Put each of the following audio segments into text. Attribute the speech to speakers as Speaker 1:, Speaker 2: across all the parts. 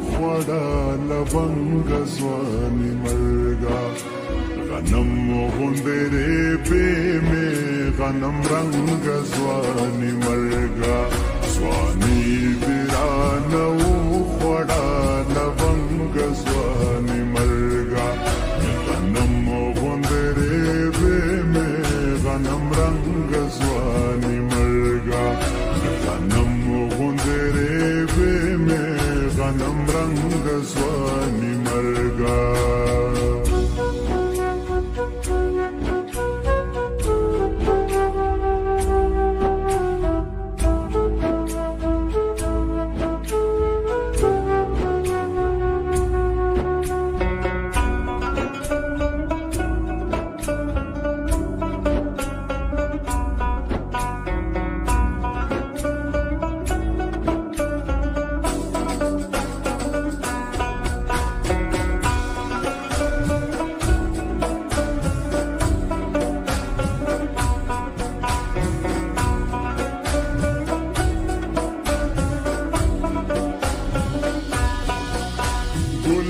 Speaker 1: خوړه لونګ ځواني مرګا غنم غوندې ریبې مې غنم رنګ ځواني مرګا ځواني دې رانه خوړه لونګ ځواني مرګا غنم غوندې ریبې مې غنم رنګ ځواني مرګا غنم غوندې ریبې مې غنم رنګ ځواني مرګا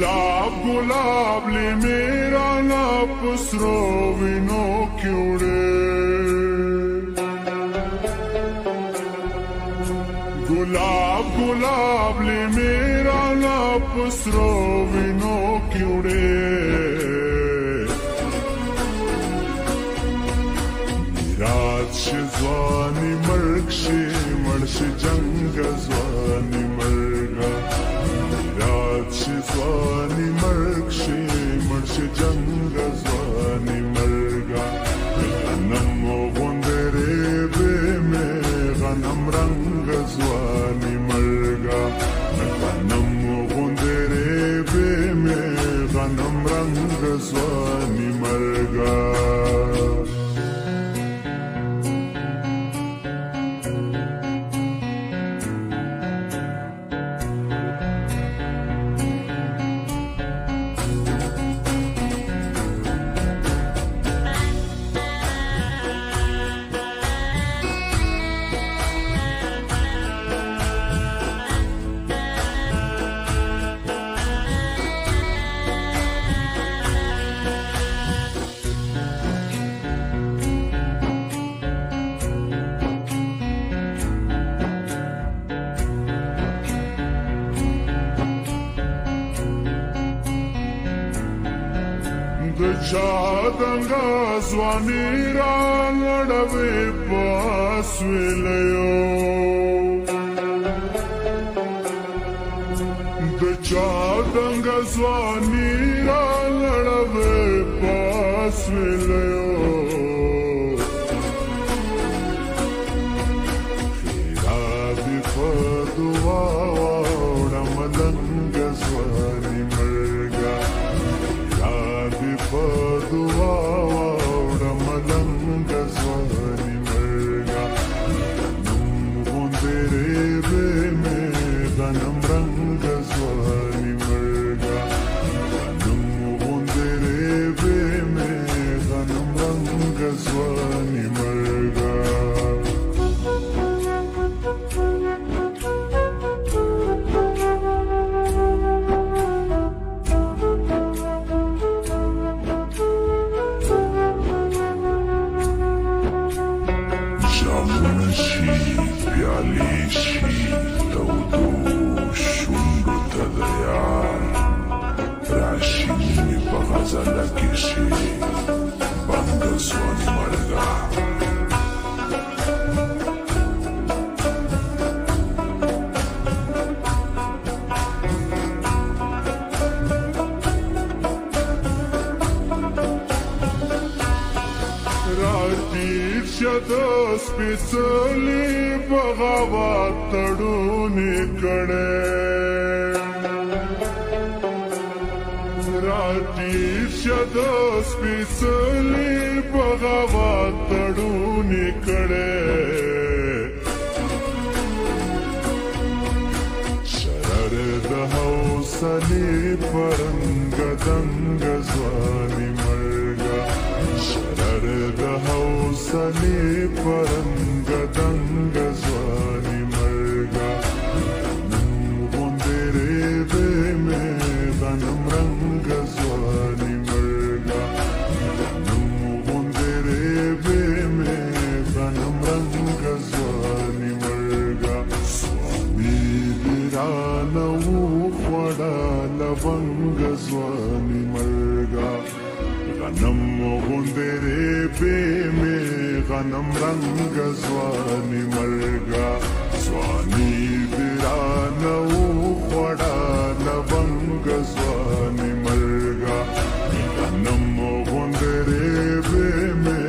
Speaker 1: गुलाब गुलाब ले मेरा ना पसरो विनो क्योड़े गुलाब गुलाब ले मेरा ना पसरो विनो क्योड़े रात शिजवानी मर्श जंग जवानी मर्गा ځواني مرګ جنګ ځواني مرګا غنم غوندې ریبې مې غنم رنګ ځواني مرګا غنم غوندې ریبې مې غنم رنګ ځواني مرګا د چا دنګا ځواني را لړوي پاس ویلو د چا دنګا ځواني را لړوي پاس ویلو خیرات په دعا وړم دنګ ځواني مرګا په دعا وړم لنګ ځواني مرګا غنم غوندې ریبې مې غنم رنګ ځواني مرګا غنم غوندې ریبې مې غنم رنګ ځواني مرګا غزله کې شي بند ځواني مرګا راځي چې د سپېڅلي بغاوت تړونې کړې شد سپېڅلي بغاوت تړونې کړې شرر د حوصلې پرنګ دنګ ځواني مرګا شرر د حوصلې پرنګ دنګ ځواني مرګا غنم غوندې ریبې وخوړه لونګ ځواني مرګا غنم غوندې ریبې مې غنم رنګ ځواني مرګا ځواني دې رانه وخوړه لونګ ځواني مرګا غنم غوندې ریبې مې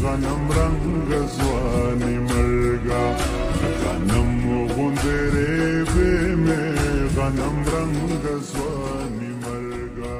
Speaker 1: غنم رنګ ځواني مرګا غنم غوندې ریبې مې غنم رنګ ځواني مرګا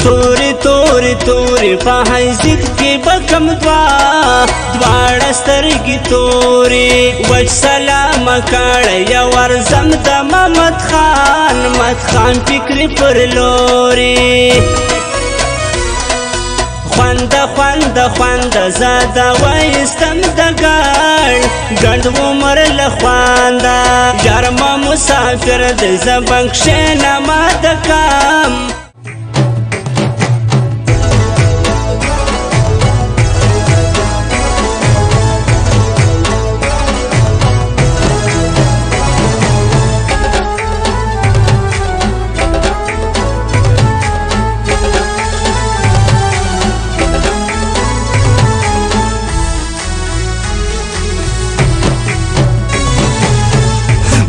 Speaker 2: توري توري توري په حیثیت کې بکم دواړه سترګې توري وچ سلام کړی یو ورځم د محمد خان فکري پر لوري خوند زاده وایستم د ګڼ عمر له خوانده یارمه مسافر د زبنګ کښېنمه د کام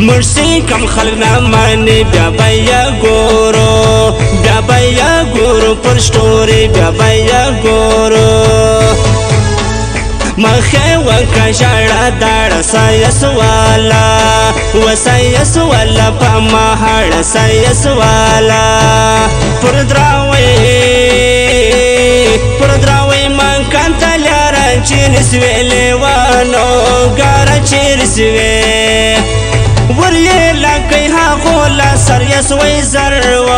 Speaker 2: مرسی کم خلق نمانی بیا بیا گورو پر شتوری بیا گورو مخی وکا شاڑا داڑا سایس والا پا مہاڑ سایس والا پر دراوی من کانتا لیارا چیرسوی لیوانو گارا چیرسوی وريه لكي ها غولا سر يسوي زروا